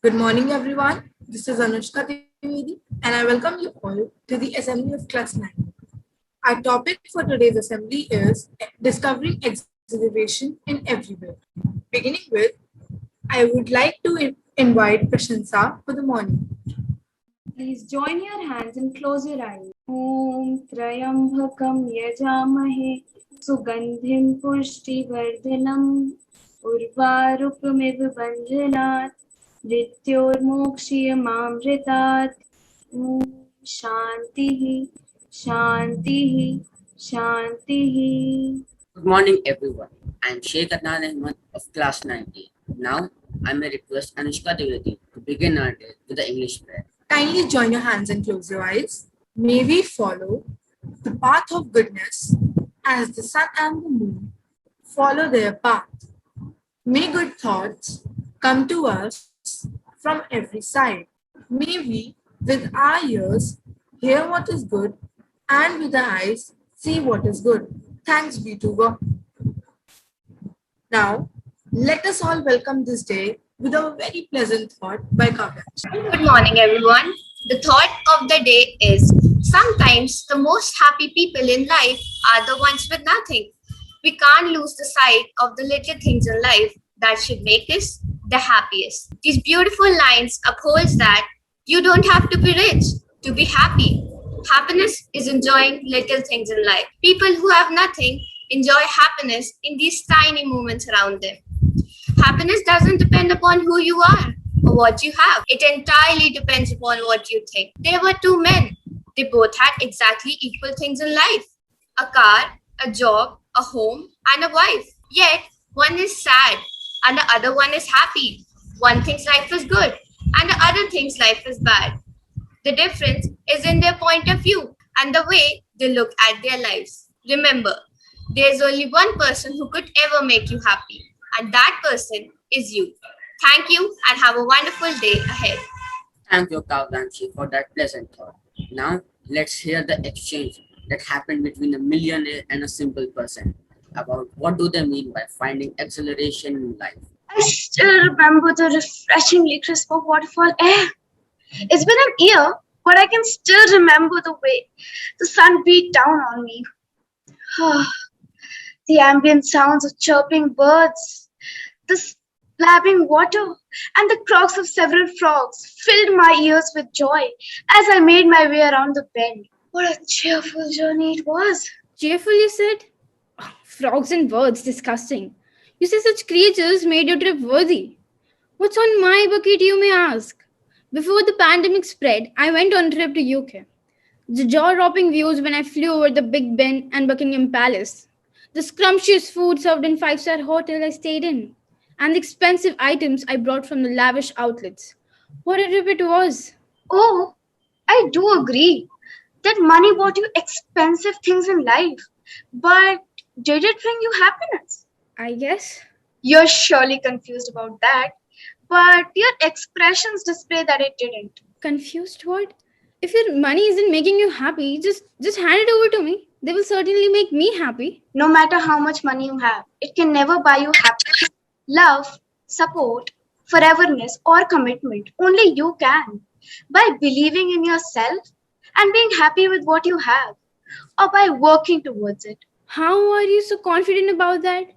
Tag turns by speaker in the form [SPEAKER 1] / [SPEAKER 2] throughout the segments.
[SPEAKER 1] Good morning, everyone. This is Anushka Trivedi, and I welcome you all to the Assembly of Class 9. Our topic for today's assembly is discovering exhilaration in everywhere. Beginning with, I would like to invite Prashansa for the morning.
[SPEAKER 2] Please join your hands and close your eyes. Om Trayambakam Yajamahe Sugandhim Pushtivardhanam Urvarukamiv Bandhanat Mrityormokshiyamamritat. Om Shantihi Shantihi Shantihi.
[SPEAKER 3] Good morning, everyone. I'm Sheikh Adnan Ahmed of Class 90. Now, I may request Anushka Trivedi to begin our day with the English prayer.
[SPEAKER 1] Kindly join your hands and close your eyes. May we follow the path of goodness as the sun and the moon follow their path. May good thoughts come to us from every side. May we, with our ears, hear what is good, and with our eyes, see what is good. Thanks be to God. Now, let us all welcome this day with a very pleasant thought by Kavyaj.
[SPEAKER 4] Good morning, everyone. The thought of the day is sometimes the most happy people in life are the ones with nothing. We can't lose the sight of the little things in life that should make us the happiest. These beautiful lines upholds that you don't have to be rich to be happy. Happiness is enjoying little things in life. People who have nothing enjoy happiness in these tiny moments around them. Happiness doesn't depend upon who you are or what you have. It entirely depends upon what you think. There were two men. They both had exactly equal things in life: a car, a job, a home, and a wife. Yet, one is sad and the other one is happy. One thinks life is good and the other thinks life is bad. The difference is in their point of view and the way they look at their lives. Remember, there's only one person who could ever make you happy, and that person is you. Thank you and have a wonderful day ahead.
[SPEAKER 3] Thank you, Kavyanshi, for that pleasant thought. Now, let's hear the exchange that happened between a millionaire and a simple person about what do they mean by finding exhilaration in life.
[SPEAKER 2] I still remember the refreshingly crisp of waterfall air. It's been an year, but I can still remember the way the sun beat down on me. The ambient sounds of chirping birds, the splabbing water, and the croaks of several frogs filled my ears with joy as I made my way around the bend. What a cheerful journey it was!
[SPEAKER 5] Cheerful, you said? Frogs and birds, disgusting. You say such creatures made your trip worthy. What's on my bucket, you may ask? Before the pandemic spread, I went on a trip to UK. The jaw-dropping views when I flew over the Big Ben and Buckingham Palace. The scrumptious food served in five-star hotel I stayed in. And the expensive items I brought from the lavish outlets. What a trip it was.
[SPEAKER 2] Oh, I do agree that money bought you expensive things in life, but did it bring you happiness?
[SPEAKER 5] I guess.
[SPEAKER 2] You're surely confused about that, but your expressions display that it didn't.
[SPEAKER 5] Confused what? If your money isn't making you happy, just hand it over to me. They will certainly make me happy.
[SPEAKER 2] No matter how much money you have, it can never buy you happiness, love, support, foreverness, or commitment. Only you can. By believing in yourself and being happy with what you have, or by working towards it.
[SPEAKER 5] How are you so confident about that?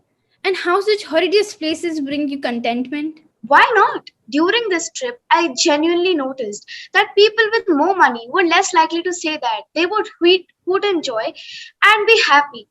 [SPEAKER 5] And how such horrendous places bring you contentment?
[SPEAKER 2] Why not? During this trip, I genuinely noticed that people with more money were less likely to say that they would enjoy and be happy.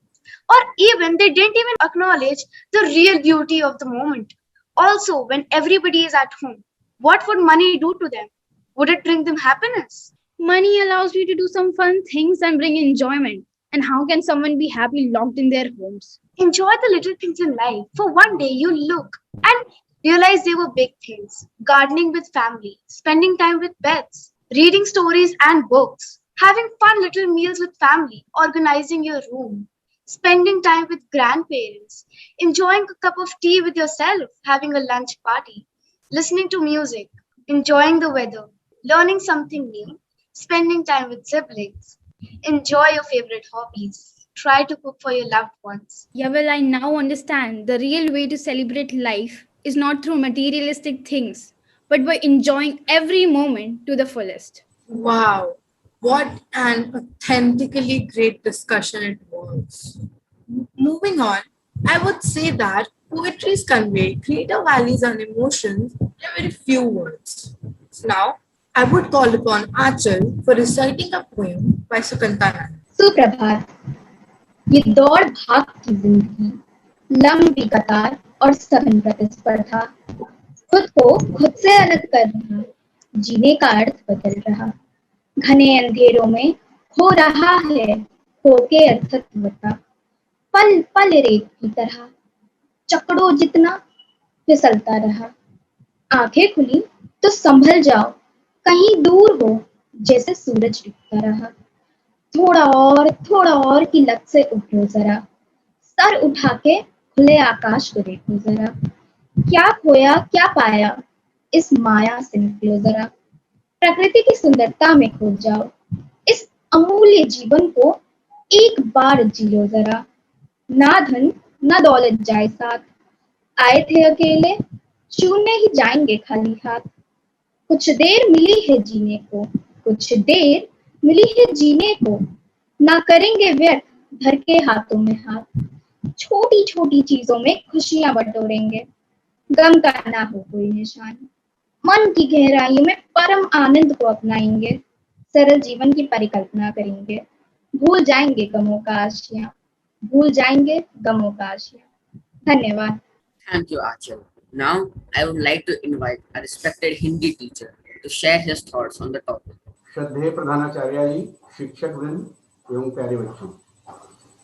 [SPEAKER 2] Or even they didn't even acknowledge the real beauty of the moment. Also, when everybody is at home, what would money do to them? Would it bring them happiness?
[SPEAKER 5] Money allows you to do some fun things and bring enjoyment. And how can someone be happy locked in their homes?
[SPEAKER 2] Enjoy the little things in life. For one day, you look and realize they were big things. Gardening with family, spending time with pets, reading stories and books, having fun little meals with family, organizing your room, spending time with grandparents, enjoying a cup of tea with yourself, having a lunch party, listening to music, enjoying the weather, learning something new, spending time with siblings. Enjoy your favorite hobbies. Try to cook for your loved ones.
[SPEAKER 5] Yeah, well, I now understand the real way to celebrate life is not through materialistic things, but by enjoying every moment to the fullest.
[SPEAKER 1] Wow, what an authentically great discussion it was. Moving on, I would say that poetries convey greater values and emotions in very few words. So now, I would call upon Achal for reciting a poem by Sukanta Nand.
[SPEAKER 6] सुप्रभात। ये दौड़ भाग की जिंदगी, लंबी कतार और सघन प्रतिस्पर्धा, खुद को खुद से अलग कर रहा, जीने का अर्थ बदल रहा, घने अंधेरों में हो रहा है होके अर्थत्वता, पल पल रेत की तरह चकड़ों जितना फिसलता रहा। आंखें खुली तो संभल जाओ, कहीं दूर हो जैसे सूरज डूबता रहा। थोड़ा और की लत से उठो जरा, सर उठा के खुले आकाश को देखो जरा, क्या खोया क्या पाया इस माया से निकलो जरा, प्रकृति की सुंदरता में खो जाओ, इस अमूल्य जीवन को एक बार जी लो जरा। ना धन ना दौलत जाए साथ, आए थे अकेले शून्य ही जाएंगे खाली हाथ। कुछ देर मिली है जीने को, कुछ देर मिली है जीने को, ना करेंगे व्यर्थ धर के हाथों में हाथ। छोटी छोटी चीजों में खुशियां बटोरेंगे, गम का ना हो कोई निशान। मन की गहराइयों में परम आनंद को अपनाएंगे, सरल जीवन की परिकल्पना करेंगे, भूल जाएंगे गमों का आशियां, भूल जाएंगे गमों का आशियां। धन्यवाद।
[SPEAKER 3] Thank you, Achal. Now, I would like to invite a respected Hindi teacher to share his thoughts on the topic.
[SPEAKER 7] श्रद्धेय प्रधानाचार्य जी, शिक्षक वृंद एवं प्यारे बच्चों,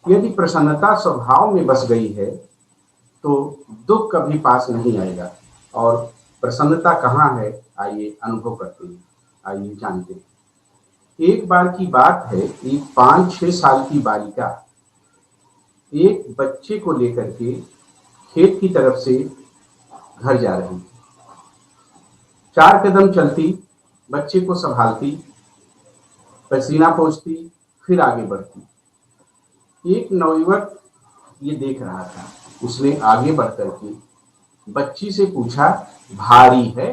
[SPEAKER 7] यदि प्रसन्नता स्वभाव में बस गई है तो दुख कभी पास नहीं आएगा। और प्रसन्नता कहाँ है, आइए अनुभव करते हैं, आइए जानते हैं। एक बार की बात है, एक 5-6 साल की बालिका एक बच्चे को लेकर के खेत की तरफ से घर जा रही थी। 4 कदम चलती, बच्चे को संभालती, पसीना पोंछती, फिर आगे बढ़ती। एक नवयुवक ये देख रहा था, उसने आगे बढ़ करके बच्ची से पूछा, भारी है?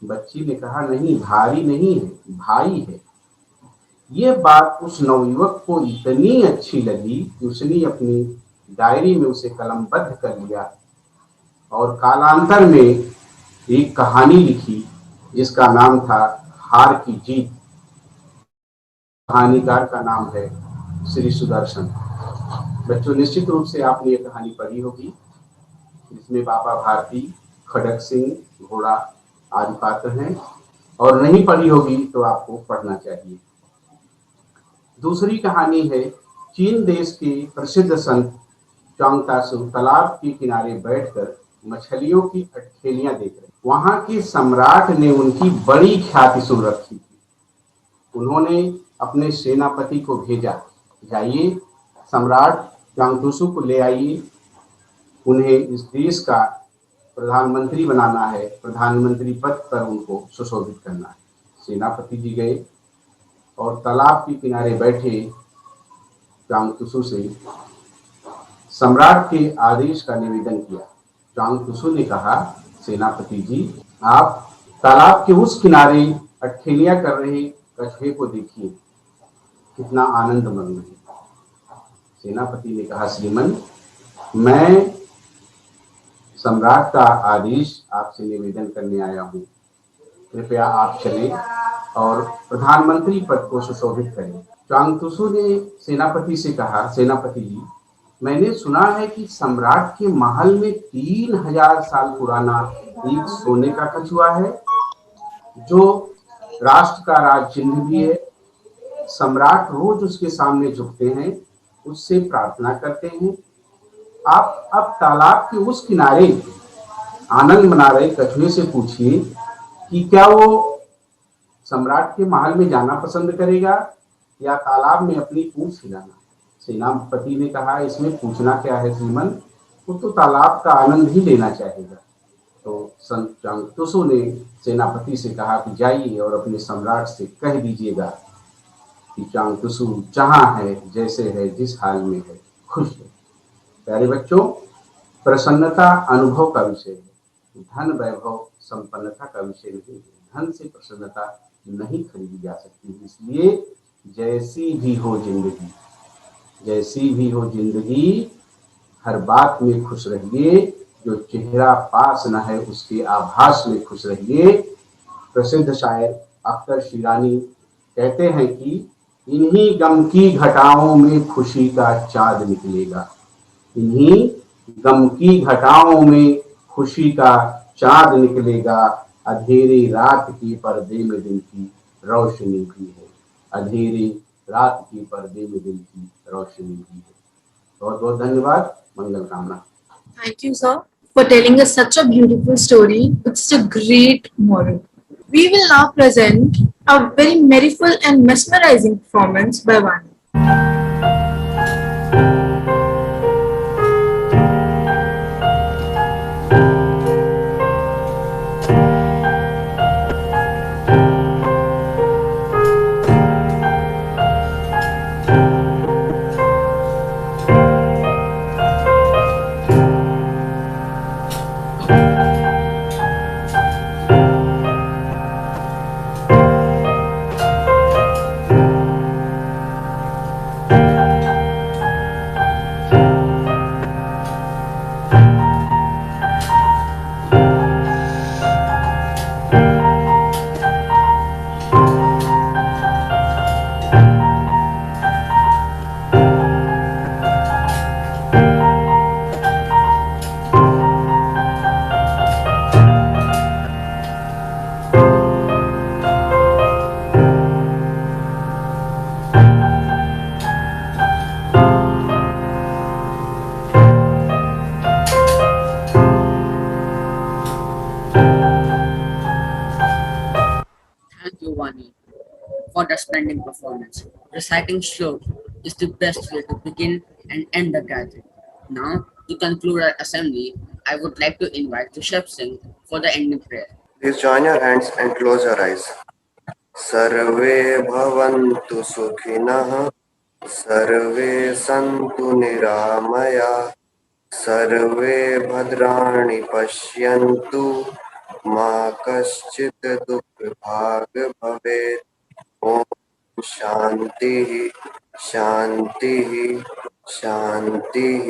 [SPEAKER 7] बच्ची ने कहा, नहीं भारी नहीं है, भाई है। ये बात उस नवयुवक को इतनी अच्छी लगी कि उसने अपनी डायरी में उसे कलमबद्ध कर लिया और कालांतर में एक कहानी लिखी जिसका नाम था हार की जीत। कहानीकार का नाम है श्री सुदर्शन। बच्चों, निश्चित रूप से आपने ये कहानी पढ़ी होगी, जिसमें बाबा भारती, खड़क सिंह, घोड़ा आदि पात्र हैं, और नहीं पढ़ी होगी तो आपको पढ़ना चाहिए। दूसरी कहानी है चीन देश के प्रसिद्ध संत च्वांग तासु तालाब के किनारे बैठकर मछलियों की अटखेलियां देख रहे। वहां के सम्राट ने उनकी बड़ी ख्याति सुन रखी थी। उन्होंने अपने सेनापति को भेजा, जाइए सम्राट च्वांग तुसु को ले आइए, उन्हें इस देश का प्रधानमंत्री बनाना है, प्रधानमंत्री पद पर उनको सुशोभित करना है। सेनापति जी गए और तालाब के किनारे बैठे च्वांग तुसु से सम्राट के आदेश का निवेदन किया। च्वांग तुसु ने कहा, सेनापति जी, आप तालाब के उस किनारे अटखेलियां कर रहे कछुए को देखिए, कितना आनंद मग्न है। सेनापति ने कहा, श्रीमन, मैं सम्राट का आदेश आपसे निवेदन करने आया हूँ, कृपया आप चलें और प्रधानमंत्री पद को सुशोभित करें। च्वांग तुसु ने सेनापति से कहा, सेनापति जी, मैंने सुना है कि सम्राट के महल में 3000 साल पुराना एक सोने का कछुआ है, जो राष्ट्र का राज चिन्ह भी है। सम्राट रोज उसके सामने झुकते हैं, उससे प्रार्थना करते हैं। आप अब तालाब के उस किनारे आनंद मना रहे कछुए से पूछिए कि क्या वो सम्राट के महल में जाना पसंद करेगा या तालाब में अपनी पूंछ हिलाना। सेनापति ने कहा, इसमें पूछना क्या है श्रीमन, वो तो तालाब का आनंद ही लेना चाहेगा। तो संत च्वांग तुसु ने सेनापति से कहा कि जाइए और अपने सम्राट से कह दीजिएगा कि च्वांग तुसु जहाँ है, जैसे है, जिस हाल में है, खुश है। प्यारे बच्चों, प्रसन्नता अनुभव का विषय है। धन वैभव संपन्नता का विषय नहीं है। धन से प्रसन्नता नहीं खरीदी जा सकती। इसलिए जैसी भी हो जिंदगी, हर बात में खुश रहिए। जो चेहरा पास न है उसके आभास में खुश रहिए। प्रसिद्ध शायर अख्तर शिरानी कहते हैं कि इन्हीं गम की घटाओं में खुशी का चाँद निकलेगा। इन्हीं गम की घटाओं में खुशी का चाँद निकलेगा। अंधेरी रात की पर्दे में दिन की रोशनी भी है। अंधेरी रात की पर्दे में दिन की रोशनी भी है। बहुत बहुत धन्यवाद। मंगल कामना।
[SPEAKER 1] Thank you, sir, for telling us such a beautiful story with such a great moral. We will now present a very merryful and mesmerizing performance by Vani.
[SPEAKER 3] Thank you, Vani, for the splendid performance. Reciting shlok is the best way to begin and end the gathering. Now, to conclude our assembly, I would like to invite Rishabh Singh for the ending prayer.
[SPEAKER 8] Please join your hands and close your eyes. सर्वे भवन्तु सुखिनः, सर्वे सन्तु निरामया, सर्वे भद्राणि पश्यन्तु, मा कश्चित् दुःखभाग् भवेत्। ॐ शान्तिः शान्तिः शान्तिः।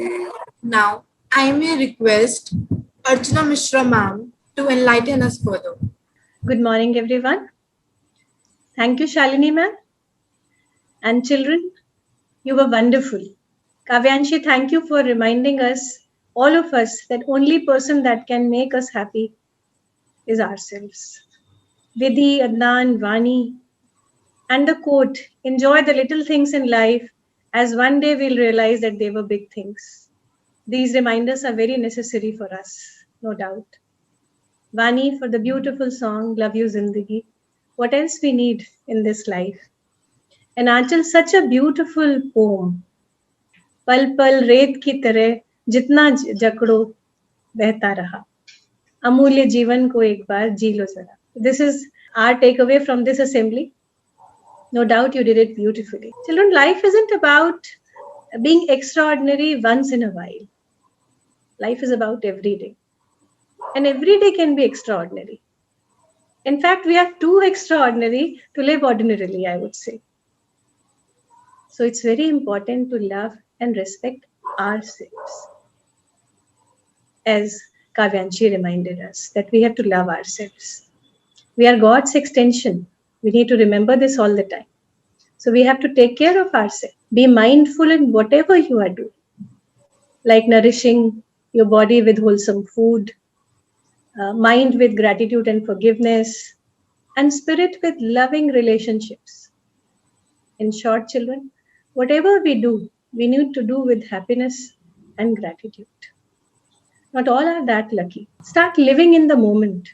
[SPEAKER 1] Now, I may request Archana Mishra ma'am to enlighten us further.
[SPEAKER 9] Good morning, everyone. Thank you, Shalini ma'am. And children, you were wonderful. Kavyanshi, thank you for reminding us, all of us, that only person that can make us happy is ourselves. Vidhi, Adnan, Vani, and the quote, enjoy the little things in life as one day we'll realize that they were big things. These reminders are very necessary for us, no doubt. Vani for the beautiful song, Love You Zindagi. What else we need in this life? And Aanchal, such a beautiful poem. पल पल रेत की तरह जितना जकड़ो बहता रहा, अमूल्य जीवन को एक बार जी लो जरा. This is our takeaway from this assembly. No doubt you did it beautifully. Children, life isn't about being extraordinary once in a while. Life is about every day. And every day can be extraordinary. In fact, we are too extraordinary to live ordinarily, I would say. So it's very important to love and respect ourselves. As Kavyanshi reminded us, that we have to love ourselves. We are God's extension. We need to remember this all the time. So we have to take care of ourselves. Be mindful in whatever you are doing, like nourishing your body with wholesome food, mind with gratitude and forgiveness, and spirit with loving relationships. In short, children, whatever we do, we need to do with happiness and gratitude. Not all are that lucky. Start living in the moment.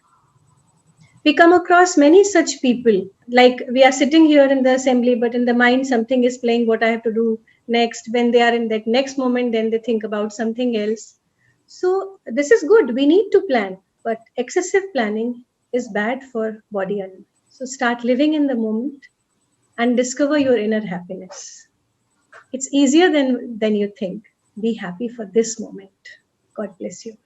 [SPEAKER 9] We come across many such people, like we are sitting here in the assembly, but in the mind something is playing what I have to do next. When they are in that next moment, then they think about something else. So this is good. We need to plan, but excessive planning is bad for body and mind. So start living in the moment and discover your inner happiness. It's easier than you think. Be happy for this moment. God bless you.